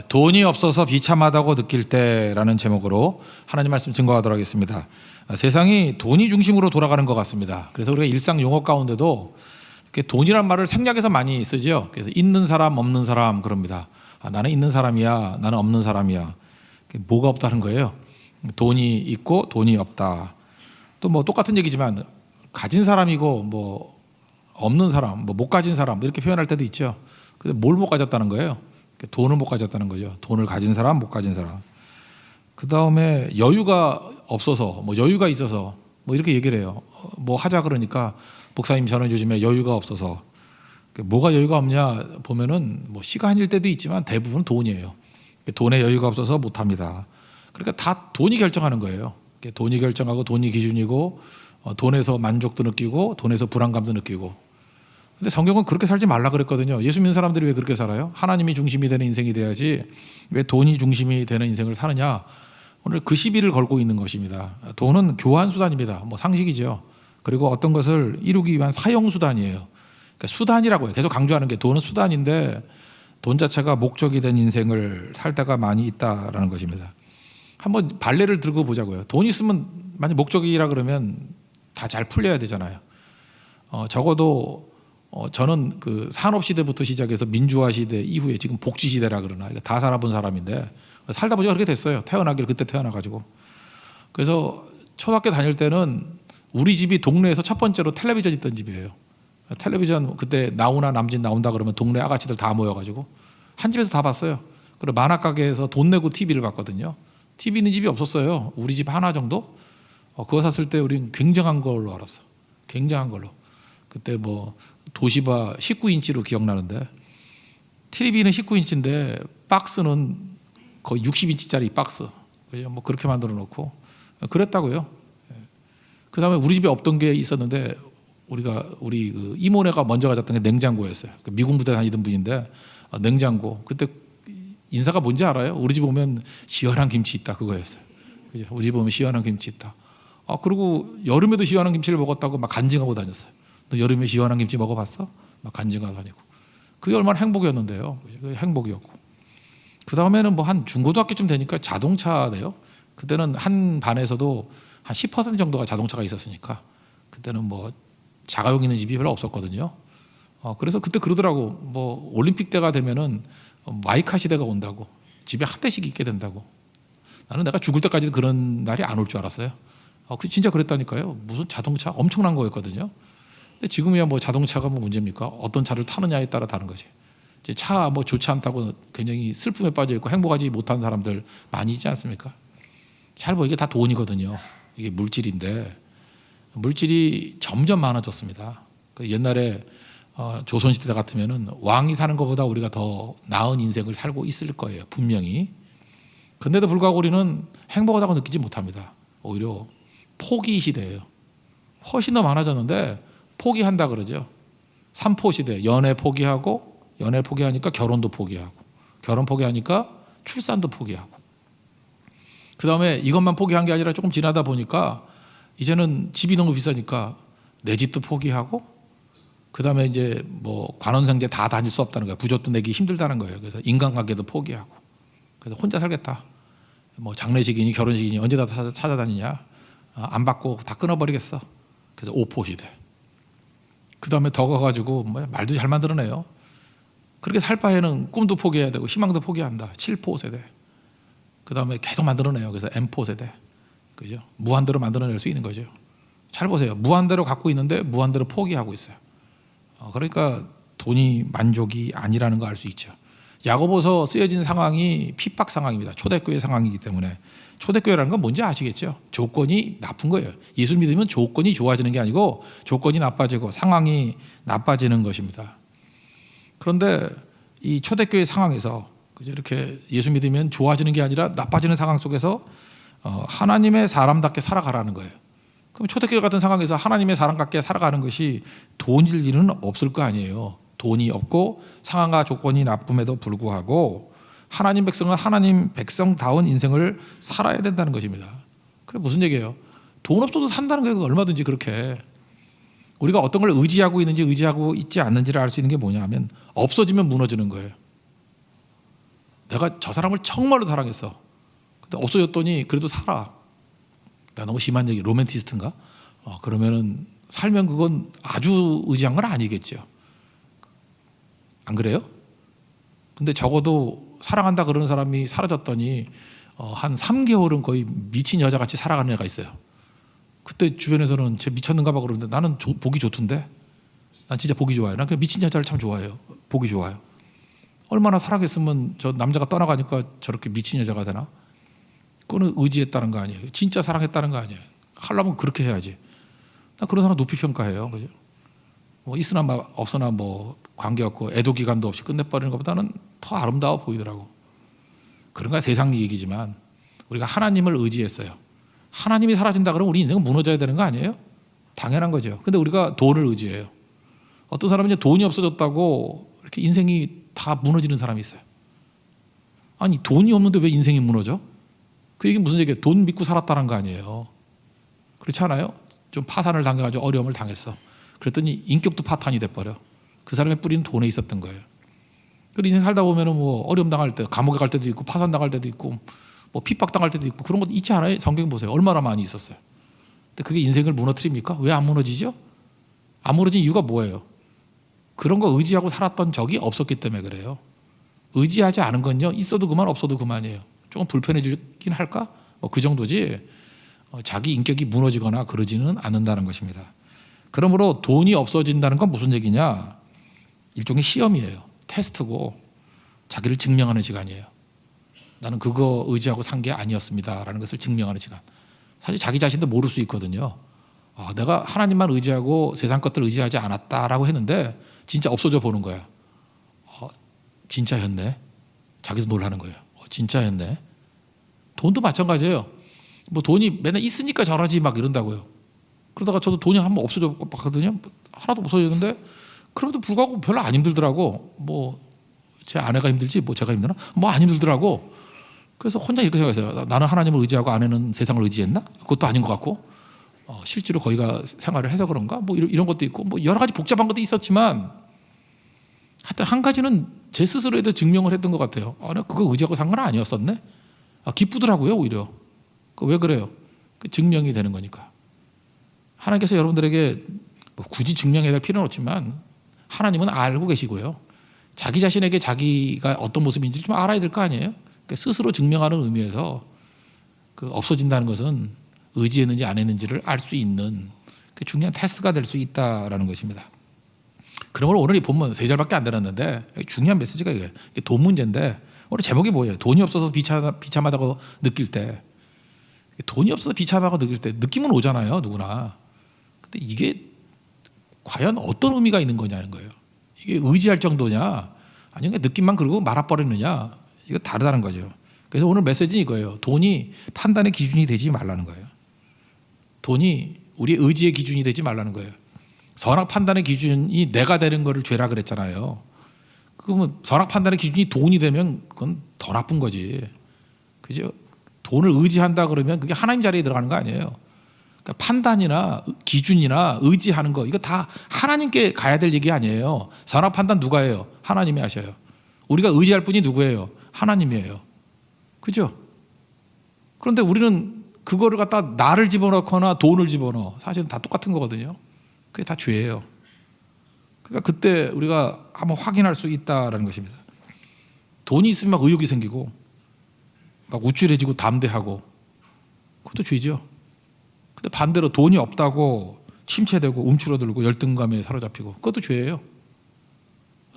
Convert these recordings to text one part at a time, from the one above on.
돈이 없어서 비참하다고 느낄 때라는 제목으로 하나님 말씀 증거하도록 하겠습니다. 세상이 돈이 중심으로 돌아가는 것 같습니다. 그래서 우리가 일상 용어 가운데도 돈이란 말을 생략해서 많이 쓰죠. 그래서 있는 사람 없는 사람 그럽니다. 나는 있는 사람이야, 나는 없는 사람이야. 뭐가 없다는 거예요? 돈이 있고 돈이 없다. 또 뭐 똑같은 얘기지만 가진 사람이고 뭐 없는 사람, 뭐 못 가진 사람 이렇게 표현할 때도 있죠. 근데 뭘 못 가졌다는 거예요? 돈을 못 가졌다는 거죠. 돈을 가진 사람, 못 가진 사람. 그 다음에 여유가 없어서, 뭐 여유가 있어서, 뭐 이렇게 얘기를 해요. 뭐 하자 그러니까 목사님 저는 요즘에 여유가 없어서. 뭐가 여유가 없냐 보면은 뭐 시간일 때도 있지만 대부분 돈이에요. 돈에 여유가 없어서 못 합니다. 그러니까 다 돈이 결정하는 거예요. 돈이 결정하고 돈이 기준이고 돈에서 만족도 느끼고 돈에서 불안감도 느끼고. 근데 성경은 그렇게 살지 말라 그랬거든요. 예수 믿는 사람들이 왜 그렇게 살아요? 하나님이 중심이 되는 인생이 돼야지 왜 돈이 중심이 되는 인생을 사느냐? 오늘 그 시비를 걸고 있는 것입니다. 돈은 교환 수단입니다. 뭐 상식이죠. 그리고 어떤 것을 이루기 위한 사용 수단이에요. 그러니까 수단이라고 해요. 계속 강조하는 게 돈은 수단인데 돈 자체가 목적이 된 인생을 살 때가 많이 있다라는 것입니다. 한번 발레를 들고 보자고요. 돈 있으면 만약 목적이라 그러면 다 잘 풀려야 되잖아요. 적어도 저는 그 산업 시대부터 시작해서 민주화 시대 이후에 지금 복지 시대라 그러나 다 살아본 사람인데 살다 보니까 그렇게 됐어요. 태어나길 그때 태어나가지고. 그래서 초등학교 다닐 때는 우리 집이 동네에서 첫 번째로 텔레비전 있던 집이에요. 텔레비전 그때 나오나 남진 나온다 그러면 동네 아가씨들 다 모여가지고 한 집에서 다 봤어요. 그리고 만화 가게에서 돈 내고 TV를 봤거든요. TV 있는 집이 없었어요. 우리 집 하나 정도. 그거 샀을 때 우리는 굉장한 걸로 알았어. 굉장한 걸로. 그때 뭐 도시바 19인치로 기억나는데 TV는 19인치인데 박스는 거의 60인치짜리 박스. 뭐 그렇게 만들어 놓고 그랬다고요. 그 다음에 우리 집에 없던 게 있었는데 우리 그 이모네가 먼저 가졌던 게 냉장고였어요. 미군 부대 다니던 분인데 냉장고. 그때 인사가 뭔지 알아요? 우리 집 오면 시원한 김치 있다 그거였어요. 그죠? 우리 집 오면 시원한 김치 있다. 그리고 여름에도 시원한 김치를 먹었다고 막 간증하고 다녔어요. 너 여름에 시원한 김치 먹어봤어? 막 간증하고 다니고. 그게 얼마나 행복이었는데요. 그게 행복이었고. 그 다음에는 뭐 한 중고등학교쯤 되니까 자동차네요. 그때는 한 반에서도 한 10% 정도가 자동차가 있었으니까 그때는 뭐 자가용 있는 집이 별로 없었거든요. 그래서 그때 그러더라고. 뭐 올림픽 때가 되면은 마이카 시대가 온다고. 집에 한 대씩 있게 된다고. 나는 내가 죽을 때까지 그런 날이 안 올 줄 알았어요. 진짜 그랬다니까요. 무슨 자동차 엄청난 거였거든요. 근데 지금이야 뭐 자동차가 뭐 문제입니까? 어떤 차를 타느냐에 따라 다른 거지. 이제 차 뭐 좋지 않다고 굉장히 슬픔에 빠져 있고 행복하지 못한 사람들 많이 있지 않습니까? 잘 보이게 다 돈이거든요. 이게 물질인데 물질이 점점 많아졌습니다. 옛날에 조선시대 같으면은 왕이 사는 것보다 우리가 더 나은 인생을 살고 있을 거예요. 분명히. 근데도 불구하고 우리는 행복하다고 느끼지 못합니다. 오히려 포기 시대예요. 훨씬 더 많아졌는데 포기한다 그러죠. 삼포 시대. 연애 포기하니까 결혼도 포기하고, 결혼 포기하니까 출산도 포기하고. 그 다음에 이것만 포기한 게 아니라 조금 지나다 보니까 이제는 집이 너무 비싸니까 내 집도 포기하고, 그 다음에 이제 뭐 관원상제 다 다닐 수 없다는 거예요. 부잣도 내기 힘들다는 거예요. 그래서 인간관계도 포기하고. 그래서 혼자 살겠다. 뭐 장례식이니 결혼식이니 언제 다 찾아다니냐. 안 받고 다 끊어버리겠어. 그래서 오포 시대. 그 다음에 더 가가지고 뭐 말도 잘 만들어내요. 그렇게 살 바에는 꿈도 포기해야 되고 희망도 포기한다. 7포 세대. 그 다음에 계속 만들어내요. 그래서 M포 세대. 그죠? 무한대로 만들어낼 수 있는 거죠. 잘 보세요. 무한대로 갖고 있는데 무한대로 포기하고 있어요. 그러니까 돈이 만족이 아니라는 거 알 수 있죠. 야고보서 쓰여진 상황이 핍박 상황입니다. 초대교회 상황이기 때문에. 초대교회라는 건 뭔지 아시겠죠? 조건이 나쁜 거예요. 예수 믿으면 조건이 좋아지는 게 아니고 조건이 나빠지고 상황이 나빠지는 것입니다. 그런데 이 초대교회 상황에서 이렇게 예수 믿으면 좋아지는 게 아니라 나빠지는 상황 속에서 하나님의 사람답게 살아가라는 거예요. 그럼 초대교회 같은 상황에서 하나님의 사람답게 살아가는 것이 돈일 일은 없을 거 아니에요. 돈이 없고 상황과 조건이 나쁨에도 불구하고 하나님 백성은 하나님 백성다운 인생을 살아야 된다는 것입니다. 그래 무슨 얘기예요? 돈 없어도 산다는 거예요. 얼마든지 그렇게. 우리가 어떤 걸 의지하고 있는지 의지하고 있지 않는지를 알 수 있는 게 뭐냐 하면 없어지면 무너지는 거예요. 내가 저 사람을 정말로 사랑했어. 근데 없어졌더니 그래도 살아. 나 너무 심한 얘기, 로맨티스트인가? 그러면은 살면 그건 아주 의지한 건 아니겠죠. 안 그래요? 근데 적어도 사랑한다 그러는 사람이 사라졌더니 한 3개월은 거의 미친 여자같이 살아가는 애가 있어요. 그때 주변에서는 쟤 미쳤는가 봐 그러는데 나는 보기 좋던데. 난 진짜 보기 좋아요. 난 그 미친 여자를 참 좋아해요. 보기 좋아요. 얼마나 사랑했으면 저 남자가 떠나가니까 저렇게 미친 여자가 되나? 그거는 의지했다는 거 아니에요. 진짜 사랑했다는 거 아니에요. 하려면 그렇게 해야지. 나 그런 사람 높이 평가해요. 그죠? 뭐 있으나 없으나 뭐 관계없고 애도 기간도 없이 끝내버리는 것보다는 더 아름다워 보이더라고. 그런가 세상 얘기지만 우리가 하나님을 의지했어요. 하나님이 사라진다 그러면 우리 인생은 무너져야 되는 거 아니에요? 당연한 거죠. 근데 우리가 돈을 의지해요. 어떤 사람은 이제 돈이 없어졌다고 이렇게 인생이 다 무너지는 사람이 있어요. 아니 돈이 없는데 왜 인생이 무너져? 그 얘기는 무슨 얘기예요? 돈 믿고 살았다는 거 아니에요. 그렇지 않아요? 좀 파산을 당해가지고 어려움을 당했어. 그랬더니 인격도 파탄이 돼버려. 그 사람의 뿌리는 돈에 있었던 거예요. 그리고 인생 살다 보면은 뭐 어려움 당할 때, 감옥에 갈 때도 있고, 파산 당할 때도 있고, 뭐 핍박 당할 때도 있고 그런 것 있지 않아요? 성경 보세요. 얼마나 많이 있었어요. 근데 그게 인생을 무너뜨립니까? 왜 안 무너지죠? 안 무너진 이유가 뭐예요? 그런 거 의지하고 살았던 적이 없었기 때문에 그래요. 의지하지 않은 건요, 있어도 그만 없어도 그만이에요. 조금 불편해지긴 할까? 뭐 그 정도지. 자기 인격이 무너지거나 그러지는 않는다는 것입니다. 그러므로 돈이 없어진다는 건 무슨 얘기냐? 일종의 시험이에요. 테스트고 자기를 증명하는 시간이에요. 나는 그거 의지하고 산 게 아니었습니다라는 것을 증명하는 시간. 사실 자기 자신도 모를 수 있거든요. 내가 하나님만 의지하고 세상 것들 의지하지 않았다라고 했는데 진짜 없어져 보는 거야. 진짜였네. 자기도 놀라는 거예요. 진짜였네. 돈도 마찬가지예요. 뭐 돈이 맨날 있으니까 저러지 막 이런다고요. 그러다가 저도 돈이 한번 없어져 봤거든요. 하나도 없어졌는데 그럼에도 불구하고 별로 안 힘들더라고. 뭐 제 아내가 힘들지 뭐 제가 힘드나? 뭐 안 힘들더라고. 그래서 혼자 이렇게 생각했어요. 나는 하나님을 의지하고 아내는 세상을 의지했나? 그것도 아닌 것 같고 실제로 거기가 생활을 해서 그런가? 뭐 이런 것도 있고 뭐 여러 가지 복잡한 것도 있었지만 하여튼 한 가지는 제 스스로에도 증명을 했던 것 같아요. 내가 그거 의지하고 산 건 아니었었네. 기쁘더라고요 오히려. 왜 그래요? 증명이 되는 거니까. 하나님께서 여러분들에게 뭐 굳이 증명해야 될 필요는 없지만 하나님은 알고 계시고요. 자기 자신에게 자기가 어떤 모습인지 좀 알아야 될 거 아니에요? 그러니까 스스로 증명하는 의미에서 그 없어진다는 것은 의지했는지 안 했는지를 알 수 있는 중요한 테스트가 될 수 있다라는 것입니다. 그러므로 오늘 이 본문 3절밖에 안 들었는데 중요한 메시지가 이게 돈 문제인데 오늘 제목이 뭐예요? 돈이 없어서 비참하다고 느낄 때, 돈이 없어서 비참하다고 느낄 때 느낌은 오잖아요, 누구나. 근데 이게 과연 어떤 의미가 있는 거냐는 거예요. 이게 의지할 정도냐, 아니면 느낌만 그러고 말아버리느냐, 이거 다르다는 거죠. 그래서 오늘 메시지는 이거예요. 돈이 판단의 기준이 되지 말라는 거예요. 돈이 우리의 의지의 기준이 되지 말라는 거예요. 선악 판단의 기준이 내가 되는 거를 죄라 그랬잖아요. 그러면 선악 판단의 기준이 돈이 되면 그건 더 나쁜 거지. 그죠? 돈을 의지한다 그러면 그게 하나님 자리에 들어가는 거 아니에요. 그러니까 판단이나 기준이나 의지하는 거 이거 다 하나님께 가야 될 얘기 아니에요. 선악 판단 누가 해요? 하나님이 하셔요. 우리가 의지할 분이 누구예요? 하나님이에요. 그죠? 그런데 우리는 그거를 갖다 나를 집어넣거나 돈을 집어넣어. 사실은 다 똑같은 거거든요. 그게 다 죄예요. 그러니까 그때 우리가 한번 확인할 수 있다라는 것입니다. 돈이 있으면 막 의욕이 생기고 막 우쭐해지고 담대하고 그것도 죄죠. 근데 반대로 돈이 없다고 침체되고 움츠러들고 열등감에 사로잡히고 그것도 죄예요.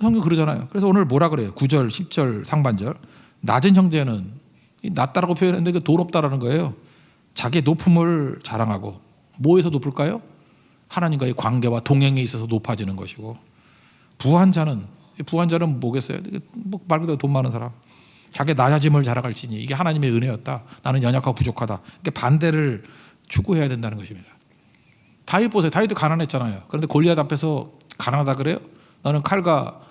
성경 그러잖아요. 그래서 오늘 뭐라 그래요? 9절, 10절 상반절. 낮은 형제는 낮다라고 표현했는데 그 돈 없다라는 거예요. 자기의 높음을 자랑하고 뭐에서 높을까요? 하나님과의 관계와 동행에 있어서 높아지는 것이고, 부한 자는 뭐겠어요? 말 그대로 돈 많은 사람. 자기의 낮아짐을 자랑할지니 이게 하나님의 은혜였다. 나는 연약하고 부족하다. 이렇게 반대를 추구해야 된다는 것입니다. 다윗 보세요. 다윗도 가난했잖아요. 그런데 골리앗 앞에서 가난하다 그래요? 나는 칼과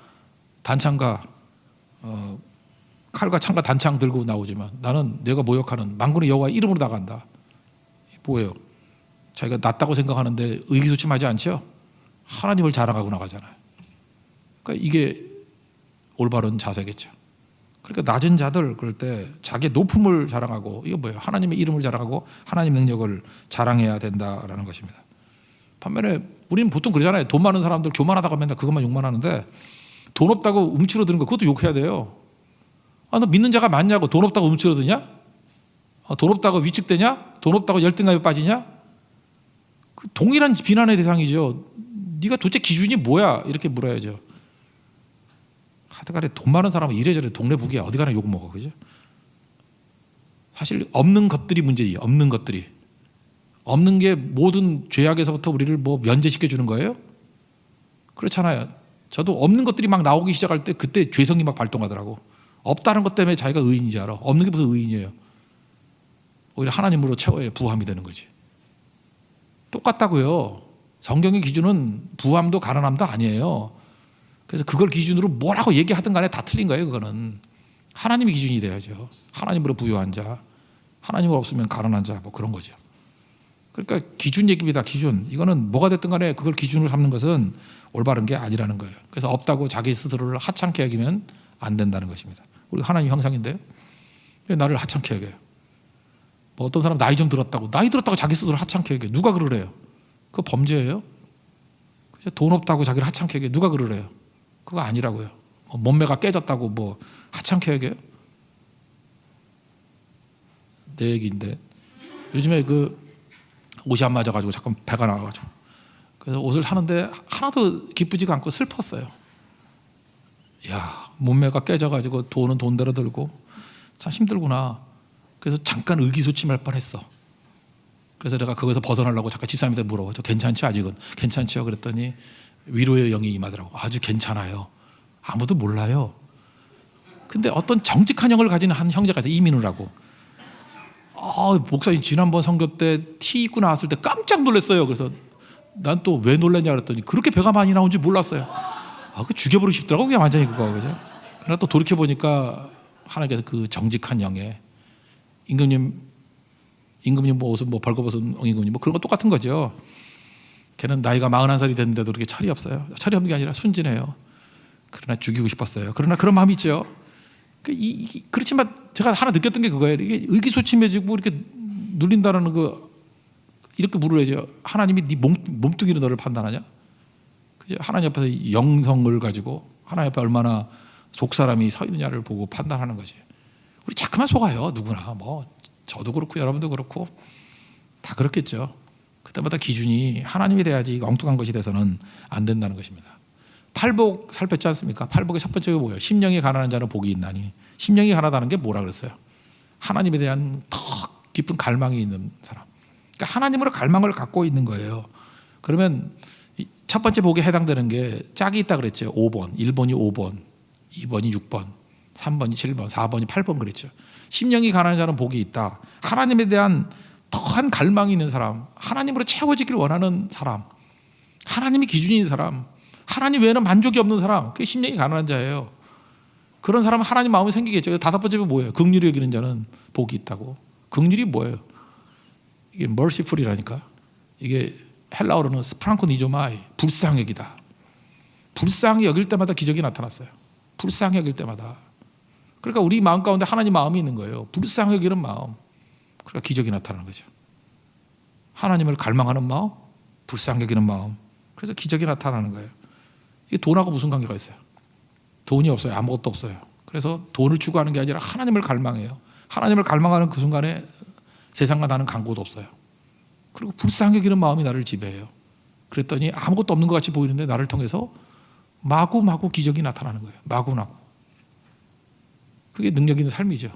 단창과 창과 단창 들고 나오지만 나는 내가 모욕하는 만군의 여호와 이름으로 나간다. 뭐예요? 자기가 낫다고 생각하는데 의기소침하지 않죠? 하나님을 자랑하고 나가잖아요. 그러니까 이게 올바른 자세겠죠. 그러니까 낮은 자들 그럴 때 자기의 높음을 자랑하고 이거 뭐예요? 하나님의 이름을 자랑하고 하나님 능력을 자랑해야 된다라는 것입니다. 반면에 우리는 보통 그러잖아요. 돈 많은 사람들 교만하다고 맨날 그것만 욕만 하는데 돈 없다고 움츠러드는 거 그것도 욕해야 돼요. 아, 너 믿는 자가 많냐고 돈 없다고 움츠러드냐? 돈 없다고 위축되냐? 돈 없다고 열등감에 빠지냐? 그 동일한 비난의 대상이죠. 네가 도대체 기준이 뭐야? 이렇게 물어야죠. 하여간에 돈 많은 사람은 이래저래 동네 북이야. 어디 가나 욕 먹어. 그죠? 사실 없는 것들이 문제지. 없는 것들이. 없는 게 모든 죄악에서부터 우리를 뭐 면제시켜 주는 거예요? 그렇잖아요. 저도 없는 것들이 막 나오기 시작할 때 그때 죄성이 막 발동하더라고. 없다는 것 때문에 자기가 의인인지 알아. 없는 게 무슨 의인이에요. 오히려 하나님으로 채워야 부함이 되는 거지. 똑같다고요. 성경의 기준은 부함도 가난함도 아니에요. 그래서 그걸 기준으로 뭐라고 얘기하든 간에 다 틀린 거예요. 그거는 하나님의 기준이 돼야죠. 하나님으로 부유한 자, 하나님으로 없으면 가난한 자, 뭐 그런 거죠. 그러니까 기준 얘기입니다. 기준. 이거는 뭐가 됐든 간에 그걸 기준으로 삼는 것은 올바른 게 아니라는 거예요. 그래서 없다고 자기 스스로를 하찮게 여기면 안 된다는 것입니다. 우리 하나님 형상인데요. 왜 나를 하찮게 여겨요? 뭐 어떤 사람 나이 좀 들었다고 나이 들었다고 자기 스스로를 하찮게 여겨요. 누가 그러래요? 그거 범죄예요. 돈 없다고 자기를 하찮게 여겨요. 누가 그러래요? 그거 아니라고요. 몸매가 깨졌다고 뭐 하찮게 여겨요? 내 얘기인데 요즘에 그 옷이 안 맞아가지고 잠깐 배가 나가가지고 그래서 옷을 사는데 하나도 기쁘지가 않고 슬펐어요. 야, 몸매가 깨져가지고 돈은 돈대로 들고 참 힘들구나. 그래서 잠깐 의기소침할 뻔했어. 그래서 내가 거기서 벗어나려고 잠깐 집사님한테 물어봐. 저 괜찮지 아직은? 괜찮죠? 그랬더니 위로의 영이 임하더라고. 아주 괜찮아요. 아무도 몰라요. 근데 어떤 정직한 영을 가진 한 형제가 있어요. 이민우라고. 목사님 지난번 선교 때 티 입고 나왔을 때 깜짝 놀랐어요. 그래서 난 또 왜 놀랐냐 그랬더니 그렇게 배가 많이 나온지 몰랐어요. 그 죽여버리고 싶더라고 그게 완전히 그거. 그죠? 그러나 또 돌이켜보니까 하나님께서 그 정직한 영에 임금님 뭐 옷은 뭐 벌거벗은 임금님 뭐 그런 거 똑같은 거죠. 걔는 나이가 41살이 됐는데도 그렇게 철이 없어요. 철이 없는 게 아니라 순진해요. 그러나 죽이고 싶었어요. 그러나 그런 마음이 있죠. 그렇지만 제가 하나 느꼈던 게 그거예요. 이게 의기소침해지고 이렇게 눌린다는 거 이렇게 물어야죠. 하나님이 네 몸뚱이로 너를 판단하냐? 그죠? 하나님 앞에서 영성을 가지고 하나님 앞에 얼마나 속사람이 서 있느냐를 보고 판단하는 거지. 우리 자꾸만 속아요. 누구나 뭐 저도 그렇고 여러분도 그렇고 다 그렇겠죠. 그때마다 기준이 하나님이 돼야지 엉뚱한 것이 돼서는 안 된다는 것입니다. 팔복 살폈지 않습니까? 팔복의 첫 번째가 뭐예요? 심령이 가난한 자는 복이 있나니. 심령이 가난하다는 게 뭐라 그랬어요? 하나님에 대한 더 깊은 갈망이 있는 사람. 그러니까 하나님으로 갈망을 갖고 있는 거예요. 그러면 첫 번째 복에 해당되는 게 짝이 있다 그랬죠. 5번, 1번이 5번, 2번이 6번, 3번이 7번, 4번이 8번 그랬죠. 심령이 가난한 자는 복이 있다. 하나님에 대한 더한 갈망이 있는 사람, 하나님으로 채워지길 원하는 사람, 하나님이 기준인 사람, 하나님 외에는 만족이 없는 사람, 그게 심령이 가난한 자예요. 그런 사람은 하나님 마음이 생기겠죠. 다섯 번째가 뭐예요? 긍휼히 여기는 자는 복이 있다고. 긍휼이 뭐예요? 이게 merciful이라니까. 이게 헬라어로는 스프랑코니조마이, 불쌍히 여기다. 불쌍히 여길 때마다 기적이 나타났어요. 불쌍히 여길 때마다. 그러니까 우리 마음 가운데 하나님 마음이 있는 거예요. 불쌍히 여기는 마음. 그러니까 기적이 나타나는 거죠. 하나님을 갈망하는 마음, 불쌍히 여기는 마음. 그래서 기적이 나타나는 거예요. 이게 돈하고 무슨 관계가 있어요? 돈이 없어요. 아무것도 없어요. 그래서 돈을 추구하는 게 아니라 하나님을 갈망해요. 하나님을 갈망하는 그 순간에 세상과 나는 간고도 없어요. 그리고 불쌍히 여기는 마음이 나를 지배해요. 그랬더니 아무것도 없는 것 같이 보이는데 나를 통해서 마구마구 기적이 나타나는 거예요. 마구마구. 그게 능력 있는 삶이죠.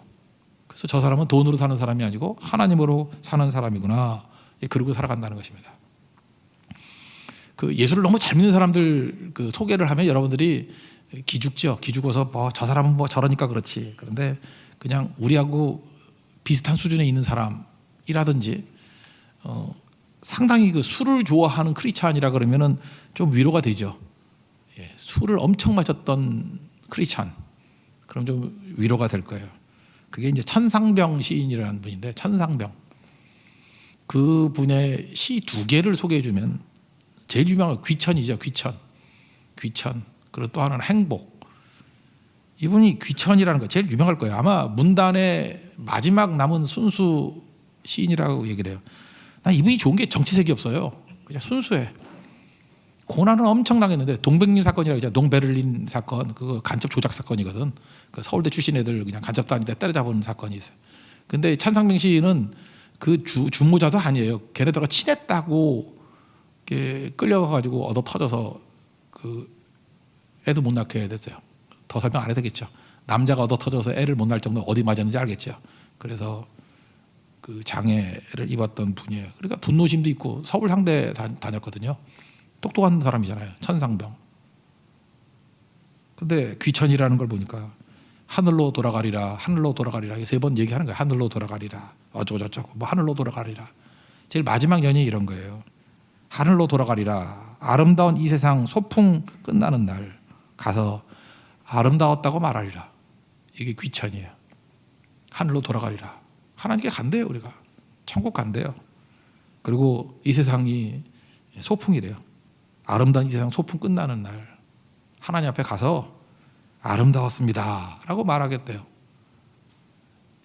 그래서 저 사람은 돈으로 사는 사람이 아니고 하나님으로 사는 사람이구나. 그러고 살아간다는 것입니다. 그 예수를 너무 잘 믿는 사람들 그 소개를 하면 여러분들이 기죽죠. 기죽어서 뭐 저 사람은 뭐 저러니까 그렇지. 그런데 그냥 우리하고 비슷한 수준에 있는 사람이라든지 상당히 그 술을 좋아하는 크리스찬이라 그러면은 좀 위로가 되죠. 예, 술을 엄청 마셨던 크리스찬 그럼 좀 위로가 될 거예요. 그게 이제 천상병 시인이라는 분인데 천상병 그 분의 시 두 개를 소개해 주면 제일 유명한 귀천이죠. 귀천 그리고 또 하나는 행복. 이분이 귀천이라는 거 제일 유명할 거예요. 아마 문단의 마지막 남은 순수 시인이라고 얘기를 해요. 난 이분이 좋은 게 정치색이 없어요. 그냥 순수해. 고난은 엄청 당했는데 동백림 사건이라고 있잖아요. 동베를린 사건, 그거 간첩 조작 사건이거든. 그 서울대 출신 애들 그냥 간첩 다니는데 때려잡은 사건이 있어요. 근데 찬상병 시인은 그 주모자도 아니에요. 걔네들과 친했다고 끌려가가지고 얻어 터져서 그 애도 못 낳게 됐어요. 더 설명 안 해도 되겠죠. 남자가 얻어 터져서 애를 못 낳을 정도 어디 맞았는지 알겠죠. 그래서 그 장애를 입었던 분이에요. 그러니까 분노심도 있고 서울 상대 다녔거든요. 똑똑한 사람이잖아요. 천상병. 근데 귀천이라는 걸 보니까 하늘로 돌아가리라, 하늘로 돌아가리라 3번 얘기하는 거예요. 하늘로 돌아가리라, 어쩌고 저쩌고 뭐 하늘로 돌아가리라. 제일 마지막 연이 이런 거예요. 하늘로 돌아가리라. 아름다운 이 세상 소풍 끝나는 날 가서 아름다웠다고 말하리라. 이게 귀천이에요. 하늘로 돌아가리라. 하나님께 간대요. 우리가 천국 간대요. 그리고 이 세상이 소풍이래요. 아름다운 이 세상 소풍 끝나는 날 하나님 앞에 가서 아름다웠습니다 라고 말하겠대요.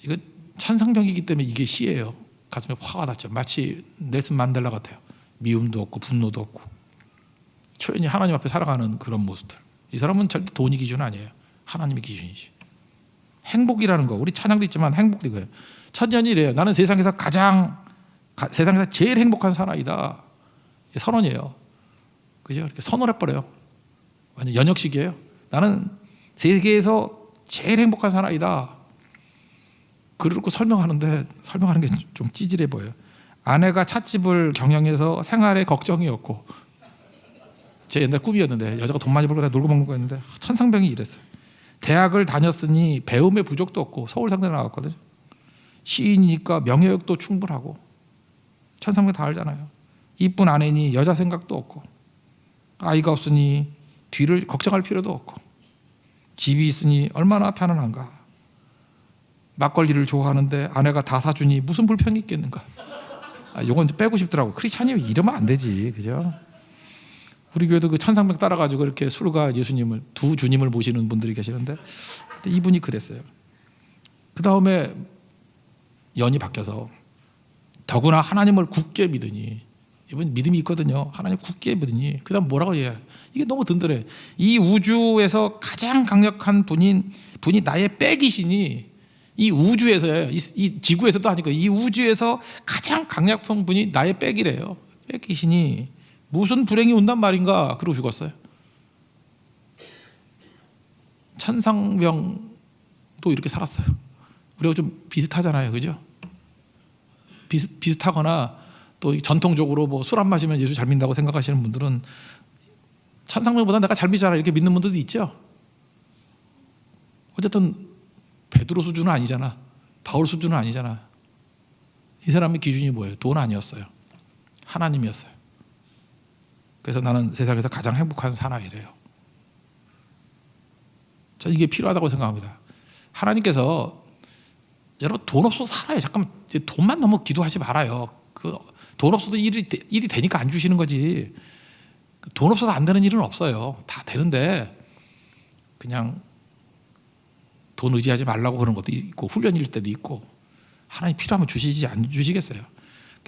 이거 찬상병이기 때문에 이게 시예요. 가슴에 화가 났죠. 마치 넬슨 만델라 같아요. 미움도 없고 분노도 없고 초연히 하나님 앞에 살아가는 그런 모습들. 이 사람은 절대 돈이 기준 아니에요. 하나님의 기준이지. 행복이라는 거, 우리 찬양도 있지만 행복도 이거예요. 천년이 이래요. 나는 세상에서 세상에서 제일 행복한 사나이다. 선언이에요. 그죠? 이렇게 선언해버려요. 완전 연역식이에요. 나는 세계에서 제일 행복한 사나이다. 그렇고 설명하는데 설명하는 게 좀 찌질해 보여요. 아내가 찻집을 경영해서 생활에 걱정이 없고, 제 옛날 꿈이었는데 여자가 돈 많이 벌고 놀고 먹는 거였는데 천상병이 이랬어요. 대학을 다녔으니 배움의 부족도 없고 서울 상대 나왔거든요. 시인이니까 명예욕도 충분하고 천상병 다 알잖아요. 이쁜 아내니 여자 생각도 없고 아이가 없으니 뒤를 걱정할 필요도 없고 집이 있으니 얼마나 편안한가. 막걸리를 좋아하는데 아내가 다 사주니 무슨 불평이 있겠는가. 이건 빼고 싶더라고. 크리스찬이 이러면 안 되지, 그죠? 우리 교회도 그 천상병 따라가지고 이렇게 술과 예수님을 두 주님을 모시는 분들이 계시는데 이분이 그랬어요. 그 다음에 연이 바뀌어서 더구나 하나님을 굳게 믿으니, 이분 믿음이 있거든요. 하나님 굳게 믿으니 그 다음 뭐라고 얘기해요? 이게 너무 든든해. 이 우주에서 가장 강력한 분이 나의 백이시니, 이 우주에서요, 이 지구에서도 아니고 이 우주에서 가장 강력한 분이 나의 백이래요. 백이시니 무슨 불행이 온단 말인가. 그러고 죽었어요. 천상병도 이렇게 살았어요. 우리가 좀 비슷하잖아요, 그죠? 비슷하거나 또 전통적으로 뭐 술 안 마시면 예수 잘 믿는다고 생각하시는 분들은 천상병보다 내가 잘 믿잖아 이렇게 믿는 분들도 있죠. 어쨌든 베드로 수준은 아니잖아. 바울 수준은 아니잖아. 이 사람의 기준이 뭐예요? 돈 아니었어요. 하나님이었어요. 그래서 나는 세상에서 가장 행복한 사나이래요. 저는 이게 필요하다고 생각합니다. 하나님께서 여러분 돈 없어도 살아요. 잠깐만, 돈만 너무 기도하지 말아요. 돈 없어도 일이 되니까 안 주시는 거지. 돈 없어서 안 되는 일은 없어요. 다 되는데 그냥 돈 의지하지 말라고 그런 것도 있고 훈련일 때도 있고, 하나님 필요하면 주시지 안 주시겠어요.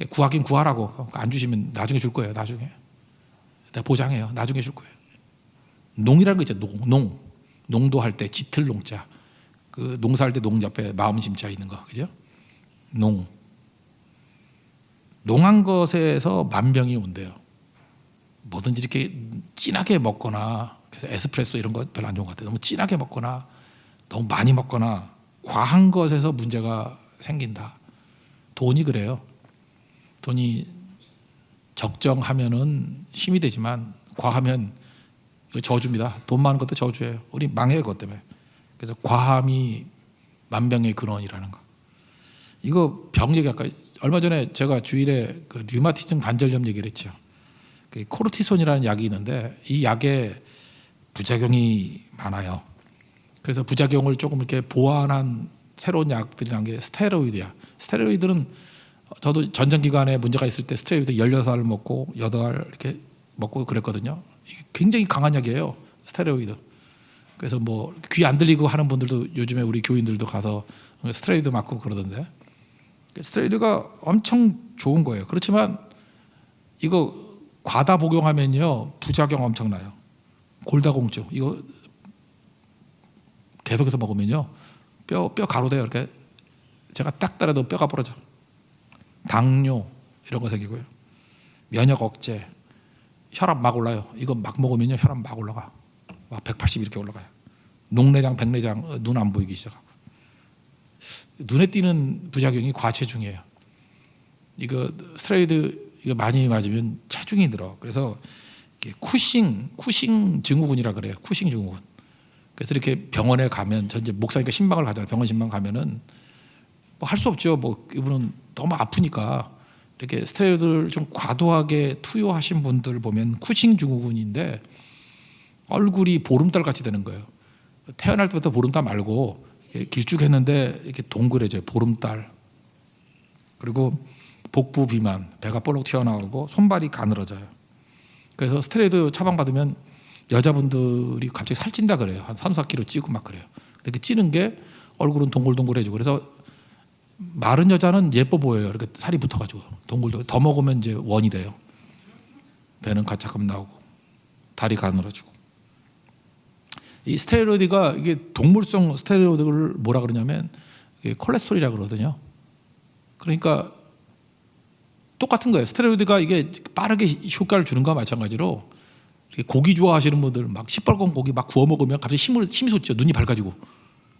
구하긴 구하라고. 안 주시면 나중에 줄 거예요. 나중에 내가 보장해요. 나중에 줄 거예요. 농이라는 거 있죠. 농도 할 때 짙을 농자, 그 농사할 때 농 옆에 마음 심자 있는 거, 그죠? 농한 것에서 만병이 온대요. 뭐든지 이렇게 진하게 먹거나, 그래서 에스프레소 이런 거 별로 안 좋은 것 같아요. 너무 진하게 먹거나 너무 많이 먹거나 과한 것에서 문제가 생긴다. 돈이 그래요. 돈이 적정하면은 힘이 되지만 과하면 저주입니다. 돈 많은 것도 저주예요. 우리 망해요, 그것 때문에. 그래서 과함이 만병의 근원이라는 거. 이거 병 얘기 아까 얼마 전에 제가 주일에 그 류마티즘 관절염 얘기를 했죠. 그 코르티손이라는 약이 있는데 이 약에 부작용이 많아요. 그래서 부작용을 조금 이렇게 보완한 새로운 약들이 나온 게 스테로이드야. 스테로이드는 저도 전쟁 기간에 문제가 있을 때 스테로이드 16알 먹고 8알 이렇게 먹고 그랬거든요. 이게 굉장히 강한 약이에요. 스테로이드. 그래서 뭐 귀 안 들리고 하는 분들도 요즘에 우리 교인들도 가서 스테로이드 맞고 그러던데, 스테로이드가 엄청 좋은 거예요. 그렇지만 이거 과다 복용하면요 부작용 엄청나요. 골다공증 이거 계속해서 먹으면요 뼈 가로돼요. 이렇게 제가 딱 따라도 뼈가 부러져. 당뇨 이런 거 생기고요. 면역 억제, 혈압 막 올라요. 이거 막 먹으면요 혈압 막 올라가. 막 180 이렇게 올라가요. 녹내장, 백내장, 눈 안 보이기 시작하고. 눈에 띄는 부작용이 과체중이에요. 이거 스테로이드 이거 많이 맞으면 체중이 늘어. 그래서 쿠싱 증후군이라 그래요. 쿠싱 증후군. 그래서 이렇게 병원에 가면 전 이제 목사니까 신방을 가잖아요. 병원 신방 가면은 뭐 할 수 없죠. 뭐 이분은 너무 아프니까 이렇게 스테로이드를 좀 과도하게 투여하신 분들 보면 쿠싱 증후군인데 얼굴이 보름달 같이 되는 거예요. 태어날 때부터 보름달 말고 길쭉했는데 이렇게 동그래져요. 보름달. 그리고 복부 비만, 배가 볼록 튀어나오고 손발이 가늘어져요. 그래서 스테로이드 처방받으면 여자분들이 갑자기 살찐다 그래요. 한 3, 4kg 찌고 막 그래요. 근데 그 찌는 게 얼굴은 동글동글해지고 그래서 마른 여자는 예뻐 보여요. 이렇게 살이 붙어가지고 동글동글. 더 먹으면 이제 원이 돼요. 배는 가짝금 나오고 다리 가늘어지고. 이 스테로이드가 이게 동물성 스테로이드를 뭐라 그러냐면 이게 콜레스테롤이라 그러거든요. 그러니까 똑같은 거예요. 스테로이드가 이게 빠르게 효과를 주는 거와 마찬가지로 고기 좋아하시는 분들 막 시뻘건 고기 막 구워 먹으면 갑자기 힘이 솟죠. 눈이 밝아지고.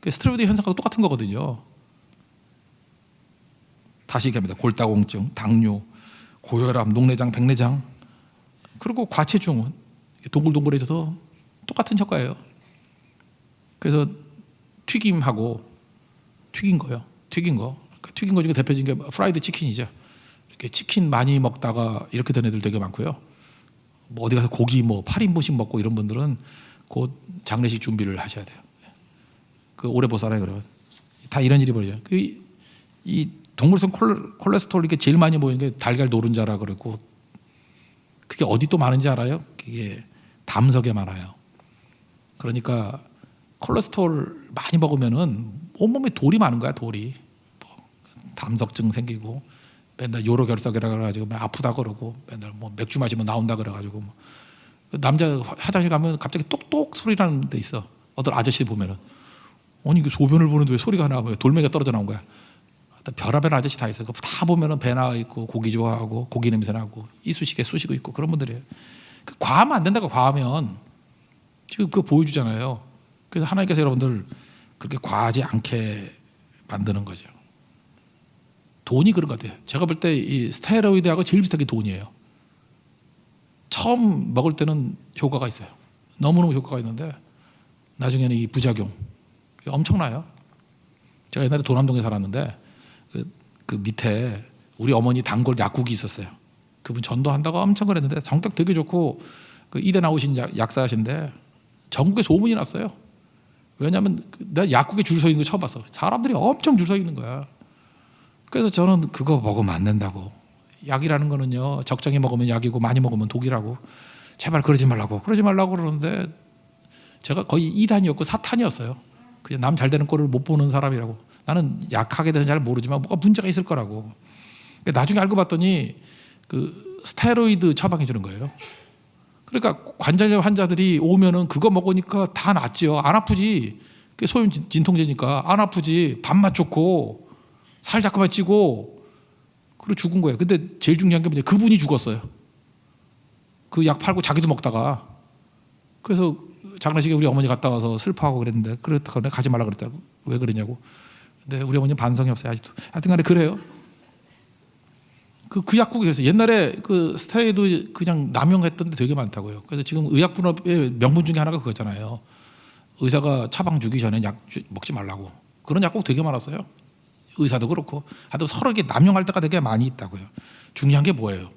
스테로이드 현상하고 똑같은 거거든요. 다시 얘기합니다. 골다공증, 당뇨, 고혈압, 녹내장, 백내장, 그리고 과체중, 동글동글해져서 똑같은 효과예요. 그래서 튀김하고 튀긴 거요. 튀긴 거 중에 대표적인 게 프라이드 치킨이죠. 이렇게 치킨 많이 먹다가 이렇게 된 애들 되게 많고요. 뭐 어디 가서 고기 뭐 8인분씩 먹고 이런 분들은 곧 장례식 준비를 하셔야 돼요. 그 오래 못 살아요. 그러면 다 이런 일이 벌어져요. 이 동물성 콜레스테롤 이게 제일 많이 모이는 게 달걀 노른자라 그러고, 그게 어디 또 많은지 알아요? 그게 담석에 많아요. 그러니까 콜레스테롤 많이 먹으면은 온몸에 돌이 많은 거야. 돌이 뭐 담석증 생기고 맨날 요로결석이라 그래가지고 아프다 그러고 맨날 뭐 맥주 마시면 나온다 그래가지고 뭐. 남자 화장실 가면 갑자기 똑똑 소리 나는 데 있어. 어떤 아저씨 보면은 아니 그 소변을 보는데 왜 소리가 나? 돌멩이가 떨어져 나온 거야. 별의별 아저씨 다 있어요. 다 보면은 배 나와 있고 고기 좋아하고 고기 냄새 나고 이쑤시개 쑤시고 있고 그런 분들이에요. 과하면 안 된다고. 과하면 지금 그거 보여주잖아요. 그래서 하나님께서 여러분들 그렇게 과하지 않게 만드는 거죠. 돈이 그런 것 같아요. 제가 볼 때 이 스테로이드하고 제일 비슷한 게 돈이에요. 처음 먹을 때는 효과가 있어요. 너무너무 효과가 있는데 나중에는 이 부작용 엄청나요. 제가 옛날에 도남동에 살았는데 그 밑에 우리 어머니 단골 약국이 있었어요. 그분 전도한다고 엄청 그랬는데 성격 되게 좋고 그 이대 나오신 약사하신데 전국에 소문이 났어요. 왜냐하면 내가 약국에 줄 서 있는 거 처음 봤어. 사람들이 엄청 줄 서 있는 거야. 그래서 저는 그거 먹으면 안 된다고. 약이라는 거는요 적정히 먹으면 약이고 많이 먹으면 독이라고. 제발 그러지 말라고 그러는데 제가 거의 2단이었고 4탄이었어요. 그냥 남 잘 되는 꼴을 못 보는 사람이라고. 나는 약하게 대해서 잘 모르지만 뭐가 문제가 있을 거라고. 나중에 알고 봤더니 그 스테로이드 처방해 주는 거예요. 그러니까 관절염 환자들이 오면은 그거 먹으니까 다 낫죠. 안 아프지. 그게 소염 진통제니까 안 아프지. 밥맛 좋고 살 자꾸만 찌고 그리고 죽은 거예요. 근데 제일 중요한 게 뭐냐? 그분이 죽었어요. 그 약 팔고 자기도 먹다가. 그래서 장례식에 우리 어머니 갔다 와서 슬퍼하고 그랬는데 그랬다가 가지 말라 그랬다고. 왜 그러냐고. 근데 우리 어머니는 반성이 없어요. 아직도. 하여튼 간에 그래요. 그 약국이 그래서 옛날에 그 스테로이드 그냥 남용했던 데 되게 많다고요. 그래서 지금 의약분업의 명분 중에 하나가 그거잖아요. 의사가 처방 주기 전에 약 먹지 말라고. 그런 약국 되게 많았어요. 의사도 그렇고. 하여튼 서로 이게 남용할 때가 되게 많이 있다고요. 중요한 게 뭐예요?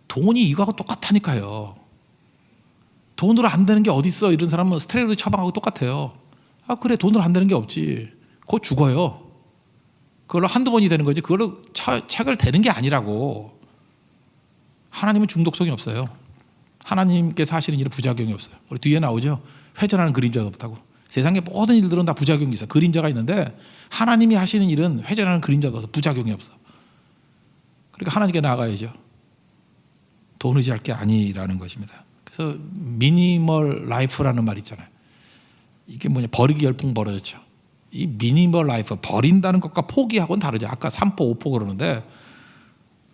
돈이 이거하고 똑같다니까요. 돈으로 안 되는 게 어디 있어? 이런 사람은 스테로이드 처방하고 똑같아요. 아 그래 돈으로 안 되는 게 없지. 곧 죽어요. 그걸로 한두 번이 되는 거지 그걸로 체결되는 게 아니라고. 하나님은 중독성이 없어요. 하나님께서 하시는 일은 부작용이 없어요. 우리 뒤에 나오죠. 회전하는 그림자도 없다고. 세상의 모든 일들은 다 부작용이 있어. 그림자가 있는데 하나님이 하시는 일은 회전하는 그림자도 없어. 부작용이 없어. 그러니까 하나님께 나아가야죠. 돈 의지할 게 아니라는 것입니다. 그래서 미니멀 라이프라는 말 있잖아요. 이게 뭐냐, 버리기 열풍 벌어졌죠. 이 미니멀 라이프, 버린다는 것과 포기하고는 다르죠. 아까 3포 5포 그러는데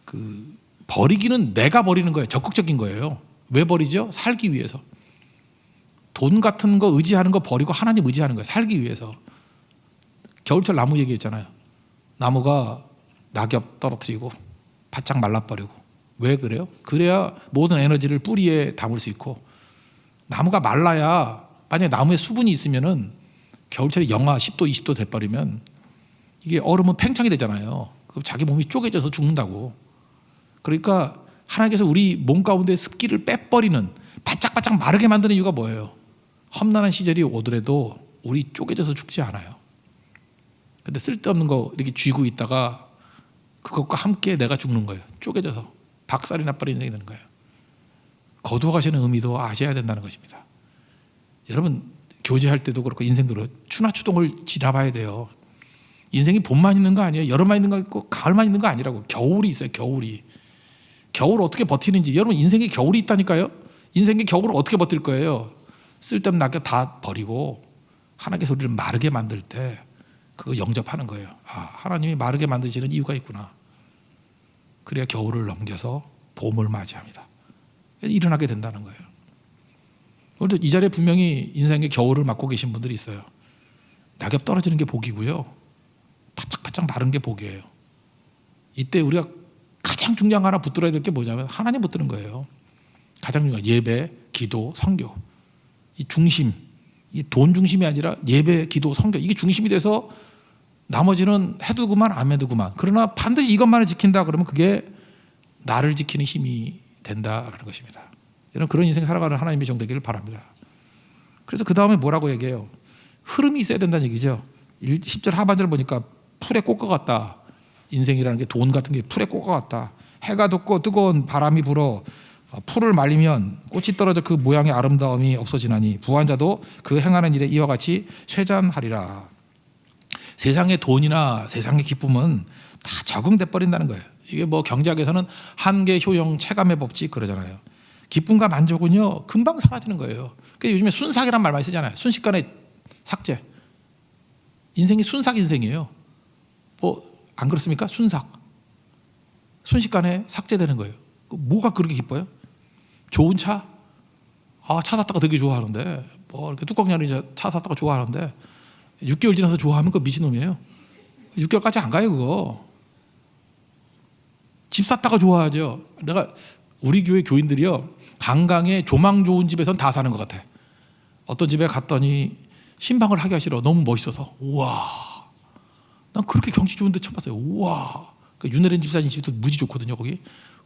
그 버리기는 내가 버리는 거예요. 적극적인 거예요. 왜 버리죠? 살기 위해서. 돈 같은 거 의지하는 거 버리고 하나님 의지하는 거예요. 살기 위해서. 겨울철 나무 얘기했잖아요. 나무가 낙엽 떨어뜨리고 바짝 말라버리고. 왜 그래요? 그래야 모든 에너지를 뿌리에 담을 수 있고, 나무가 말라야, 만약에 나무에 수분이 있으면은 겨울철에 영하 10도 20도 돼버리면 이게 얼으면 팽창이 되잖아요. 그럼 자기 몸이 쪼개져서 죽는다고. 그러니까 하나님께서 우리 몸 가운데 습기를 빼버리는, 바짝바짝 마르게 만드는 이유가 뭐예요? 험난한 시절이 오더라도 우리 쪼개져서 죽지 않아요. 근데 쓸데없는 거 이렇게 쥐고 있다가 그것과 함께 내가 죽는 거예요. 쪼개져서 박살이 나버린 인생이 되는 거예요. 거두어가시는 의미도 아셔야 된다는 것입니다. 여러분 교제할 때도 그렇고 인생도 추나추동을 지나봐야 돼요. 인생이 봄만 있는 거 아니에요. 여름만 있는 거 있고 가을만 있는 거 아니라고. 겨울이 있어요. 겨울이. 겨울 어떻게 버티는지. 여러분 인생에 겨울이 있다니까요. 인생의 겨울을 어떻게 버틸 거예요? 쓸데없는 낙엽 다 버리고 하나님의 우리를 마르게 만들 때 그거 영접하는 거예요. 아, 하나님이 마르게 만드시는 이유가 있구나. 그래야 겨울을 넘겨서 봄을 맞이합니다. 일어나게 된다는 거예요. 오늘도 이 자리에 분명히 인생의 겨울을 맞고 계신 분들이 있어요. 낙엽 떨어지는 게 복이고요. 바짝바짝 마른 게 복이에요. 이때 우리가 가장 중요한 거 하나 붙들어야 될 게 뭐냐면 하나님 붙드는 거예요. 가장 중요한 예배, 기도, 선교. 이 중심, 이 돈 중심이 아니라 예배, 기도, 선교, 이게 중심이 돼서 나머지는 해도 그만 안 해도 그만. 그러나 반드시 이것만을 지킨다 그러면 그게 나를 지키는 힘이 된다라는 것입니다. 여러분 그런 인생 살아가는 하나님의 종 되기를 바랍니다. 그래서 그 다음에 뭐라고 얘기해요? 흐름이 있어야 된다는 얘기죠. 10절 하반절 보니까 풀에 꽃과 같다. 인생이라는 게 돈 같은 게 풀에 꽃과 같다. 해가 돋고 뜨거운 바람이 불어 풀을 말리면 꽃이 떨어져 그 모양의 아름다움이 없어지나니 부한 자도 그 행하는 일에 이와 같이 쇠잔하리라. 세상의 돈이나 세상의 기쁨은 다 적응돼 버린다는 거예요. 이게 뭐 경제학에서는 한계 효용 체감의 법칙 그러잖아요. 기쁨과 만족은요 금방 사라지는 거예요. 그러니까 요즘에 순삭이란 말 많이 쓰잖아요. 순식간에 삭제. 인생이 순삭 인생이에요. 뭐 안 그렇습니까? 순삭. 순식간에 삭제되는 거예요. 뭐가 그렇게 기뻐요? 좋은 차? 아, 차 샀다가 되게 좋아하는데, 뭐 이렇게 뚜껑 열린 차 샀다가 좋아하는데 6개월 지나서 좋아하면 그거 미친놈이에요. 6개월까지 안 가요 그거. 집 샀다가 좋아하죠. 내가 우리 교회 교인들이요 한강에 조망 좋은 집에선 다 사는 것 같아. 어떤 집에 갔더니 신방을 하기가 싫어. 너무 멋있어서. 우와, 난 그렇게 경치 좋은 데 처음 봤어요. 우와. 윤혜린 집사님 집도 무지 좋거든요 거기.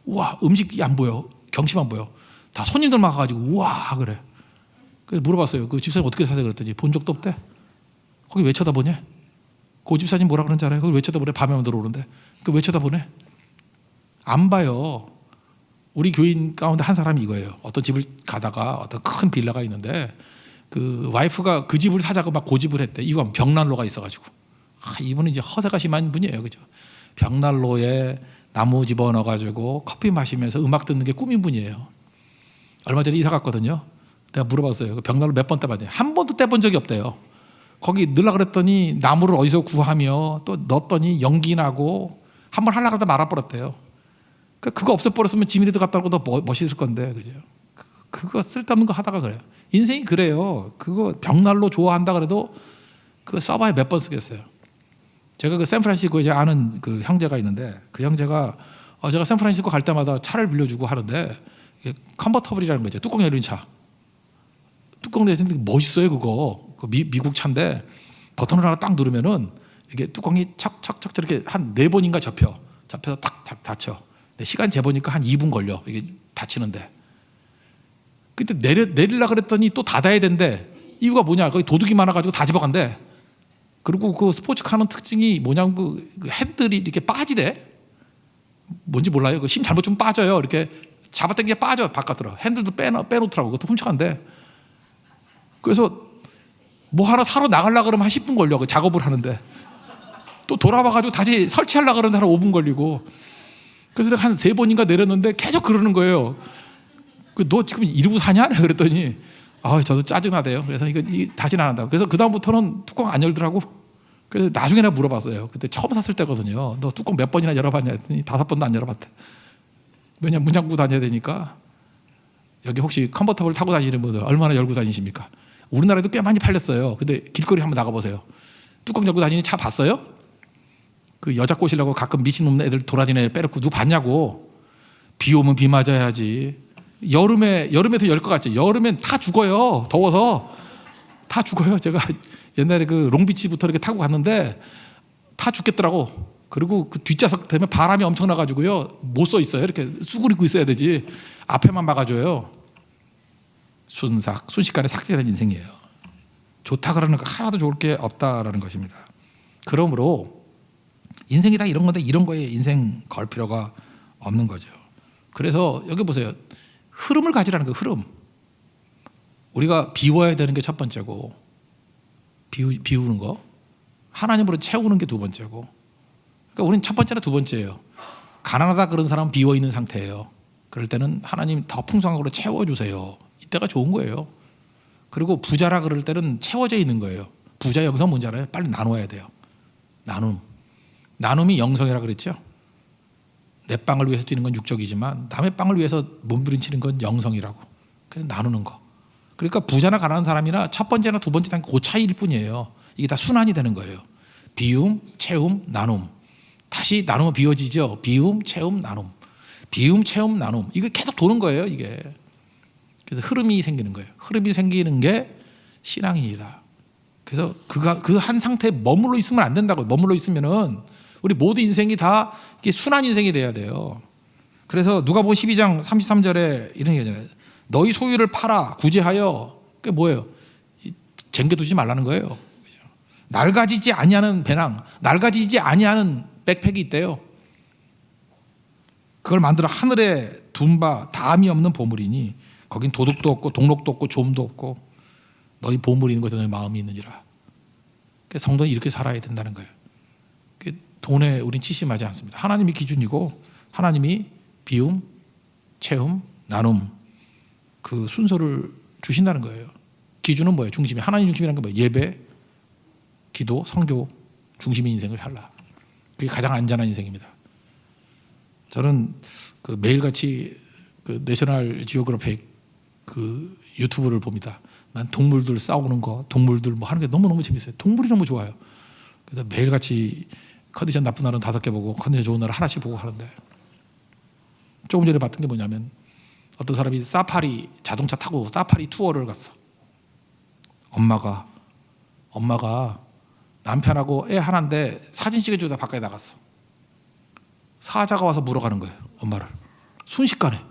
우와, 음식이 안 보여. 경치만 보여. 다 손님들만 가가지고 우와 그래. 그래서 물어봤어요. 그 집사님 어떻게 사세요? 그랬더니 본 적도 없대. 거기 왜 쳐다보냐? 그 집사님 뭐라 그러는지 알아요? 거기 왜 쳐다보래? 밤에만 들어오는데. 그 왜 쳐다보네? 안 봐요. 우리 교인 가운데 한 사람이 이거예요. 어떤 집을 가다가 어떤 큰 빌라가 있는데 그 와이프가 그 집을 사자고 막 고집을 했대. 이거 벽난로가 있어가지고. 이분은 이제 허세가 심한 분이에요, 그죠? 벽난로에 나무 집어넣어가지고 커피 마시면서 음악 듣는 게 꿈인 분이에요. 얼마 전에 이사 갔거든요. 내가 물어봤어요. 벽난로 몇 번 떼봤더니 한 번도 떼본 적이 없대요. 거기 넣으려 그랬더니 나무를 어디서 구하며 또 넣었더니 연기 나고 한 번 하려고 하다 말아버렸대요. 그거 없애버렸으면 지민이도 갖다 놓고 더 멋있을 건데, 그죠? 그거 쓸데없는 거 하다가 그래요. 인생이 그래요. 그거 벽난로 좋아한다 그래도 그거 써봐야 몇 번 쓰겠어요. 제가 그 샌프란시스코에 이제 아는 그 형제가 있는데 그 형제가 제가 샌프란시스코 갈 때마다 차를 빌려주고 하는데 컨버터블이라는 거죠. 뚜껑 열린 차. 뚜껑 열린 멋있어요 그거. 그 미국 차인데 버튼을 하나 딱 누르면은 이게 뚜껑이 척척척 저렇게 한 4번인가 접혀서 딱 닫혀. 근데 시간 재보니까 한 2분 걸려 이게 닫히는데. 그때 내리려고 그랬더니 또 닫아야 된대. 이유가 뭐냐? 거기 도둑이 많아가지고 다 집어간대. 그리고 그 스포츠카는 특징이 뭐냐면 그 핸들이 이렇게 빠지대. 뭔지 몰라요. 그 힘 잘못 좀 빠져요. 이렇게 잡아당기게 빠져 바깥으로. 핸들도 빼놓더라고. 그것도 훔쳐간대. 그래서 뭐 하나 사러 나가려고 그러면 한 10분 걸려. 그 작업을 하는데. 또 돌아와가지고 다시 설치하려고 그러는데 한 5분 걸리고. 그래서 한 3번인가 내렸는데 계속 그러는 거예요. 너 지금 이러고 사냐? 그랬더니 저도 짜증나대요. 그래서 이거 다시는 안 한다고. 그래서 그다음부터는 뚜껑 안 열더라고. 그래서 나중에 내가 물어봤어요. 그때 처음 샀을 때거든요. 너 뚜껑 몇 번이나 열어봤냐 했더니 5번도 안 열어봤대. 왜냐면 문 잠그고 다녀야 되니까. 여기 혹시 컨버터블 타고 다니시는 분들 얼마나 열고 다니십니까? 우리나라에도 꽤 많이 팔렸어요. 근데 길거리 한번 나가보세요. 뚜껑 열고 다니는 차 봤어요? 그 여자 꼬시려고 가끔 미친놈 애들 돌아다니는 애 빼놓고 누구 봤냐고. 비 오면 비 맞아야지. 여름에서 열 것 같죠. 여름엔 다 죽어요. 더워서 다 죽어요. 제가 옛날에 그 롱비치부터 이렇게 타고 갔는데 다 죽겠더라고. 그리고 그 뒷좌석 되면 바람이 엄청 나가지고요. 못 서 있어요. 이렇게 쑥그리고 있어야 되지. 앞에만 막아줘요. 순식간에 삭제된 인생이에요. 좋다 그러는 거 하나도 좋을 게 없다라는 것입니다. 그러므로 인생이 다 이런 건데 이런 거에 인생 걸 필요가 없는 거죠. 그래서 여기 보세요. 흐름을 가지라는 거예요. 흐름. 우리가 비워야 되는 게 첫 번째고 비우는 거. 하나님으로 채우는 게 두 번째고. 그러니까 우리는 첫 번째나 두 번째예요. 가난하다 그런 사람은 비워 있는 상태예요. 그럴 때는 하나님 더 풍성한 걸로 채워주세요. 이때가 좋은 거예요. 그리고 부자라 그럴 때는 채워져 있는 거예요. 부자 영성 뭔지 알아요? 빨리 나눠야 돼요. 나눔이 영성이라 그랬죠. 내 빵을 위해서 뛰는 건 육적이지만 남의 빵을 위해서 몸부림치는 건 영성이라고. 그래서 나누는 거. 그러니까 부자나 가난한 사람이나 첫 번째나 두 번째 단계 그 차이일 뿐이에요. 이게 다 순환이 되는 거예요. 비움, 채움, 나눔. 다시 나누면 비워지죠. 비움, 채움, 나눔. 비움, 채움, 나눔. 이게 계속 도는 거예요. 이게. 그래서 흐름이 생기는 거예요. 흐름이 생기는 게 신앙입니다. 그래서 그 한 상태에 머물러 있으면 안 된다고요. 머물러 있으면은 우리 모든 인생이 다 이게 순환 인생이 돼야 돼요. 그래서 누가복음 12장 33절에 이런 얘기잖아요. 너희 소유를 팔아 구제하여. 그게 뭐예요? 쟁겨두지 말라는 거예요. 낡아지지 아니하는 배낭, 낡아지지 아니하는 백팩이 있대요. 그걸 만들어 하늘에 둔 바 다함이 없는 보물이니 거긴 도둑도 없고 동록도 없고 좀도 없고 너희 보물이 있는 것에 너희 마음이 있느니라. 성도는 이렇게 살아야 된다는 거예요. 돈에 우린 치심하지 않습니다. 하나님이 기준이고 하나님이 비움, 채움, 나눔 그 순서를 주신다는 거예요. 기준은 뭐예요? 중심이. 하나님 중심이라는 게 뭐예요? 예배, 기도, 선교 중심의 인생을 살라. 그게 가장 안전한 인생입니다. 저는 그 매일같이 그 내셔널 지오그래픽 그 유튜브를 봅니다. 난 동물들 싸우는 거, 동물들 뭐 하는 게 너무너무 재밌어요. 동물이 너무 좋아요. 그래서 매일같이 컨디션 나쁜 날은 5개 보고 컨디션 좋은 날은 하나씩 보고 하는데 조금 전에 봤던 게 뭐냐면 어떤 사람이 사파리 자동차 타고 사파리 투어를 갔어. 엄마가 남편하고 애 하나인데 사진 찍어주다 바깥에 나갔어. 사자가 와서 물어가는 거예요. 엄마를. 순식간에.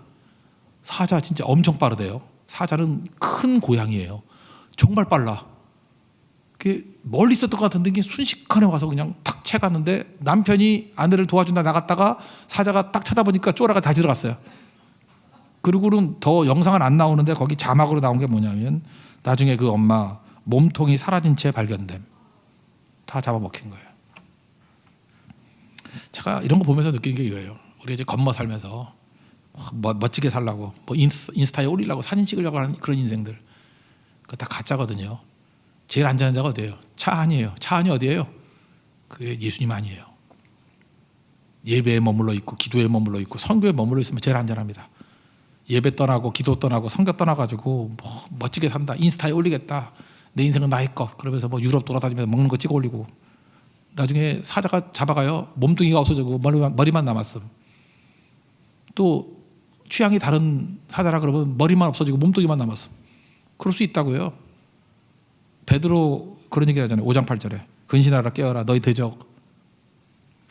사자 진짜 엄청 빠르대요. 사자는 큰 고양이에요. 정말 빨라. 그게 멀리 있었던 것 같은데 순식간에 와서 그냥 탁 채갔는데 남편이 아내를 도와준다 나갔다가 사자가 딱 쳐다보니까 쫄아가 다시 들어갔어요. 그리고는 더 영상은 안 나오는데 거기 자막으로 나온 게 뭐냐면 나중에 그 엄마 몸통이 사라진 채 발견됨. 다 잡아먹힌 거예요. 제가 이런 거 보면서 느끼는 게 이거예요. 우리 이제 겉멋 살면서 멋지게 살라고 뭐 인스타에 올리려고 사진 찍으려고 하는 그런 인생들 그거 다 가짜거든요. 제일 안전한 자가 어디예요? 차 안이에요. 차 안이 어디예요? 그게 예수님 아니에요. 예배에 머물러 있고 기도에 머물러 있고 선교에 머물러 있으면 제일 안전합니다. 예배 떠나고 기도 떠나고 선교 떠나가지고 뭐 멋지게 산다. 인스타에 올리겠다. 내 인생은 나의 것. 그러면서 뭐 유럽 돌아다니면서 먹는 거 찍어 올리고 나중에 사자가 잡아가요. 몸뚱이가 없어지고 머리만 남았음. 또 취향이 다른 사자라 그러면 머리만 없어지고 몸뚱이만 남았음. 그럴 수 있다고요. 베드로 그런 얘기 하잖아요. 5장 8절에 근신하라 깨어라 너희 대적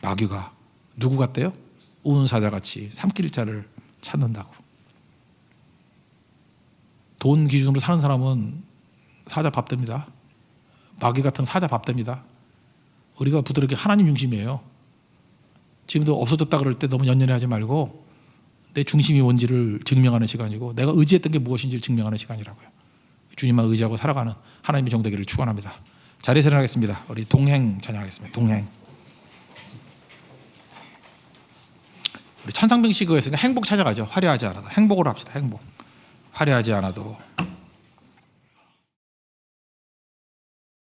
마귀가 누구 같대요? 우는 사자같이 삼킬 자를 찾는다고. 돈 기준으로 사는 사람은 사자 밥 됩니다. 마귀 같은 사자 밥 됩니다. 우리가 부드럽게 하나님 중심이에요. 지금도 없어졌다 그럴 때 너무 연연해하지 말고 내 중심이 뭔지를 증명하는 시간이고 내가 의지했던 게 무엇인지를 증명하는 시간이라고요. 주님만 의지하고 살아가는 하나님의 정되기를 축원합니다. 자리에서 일어나겠습니다. 우리 동행 찬양하겠습니다. 동행. 우리 천상병 시그에서 행복 찾아가죠. 화려하지 않아도 행복으로 합시다. 행복. 화려하지 않아도.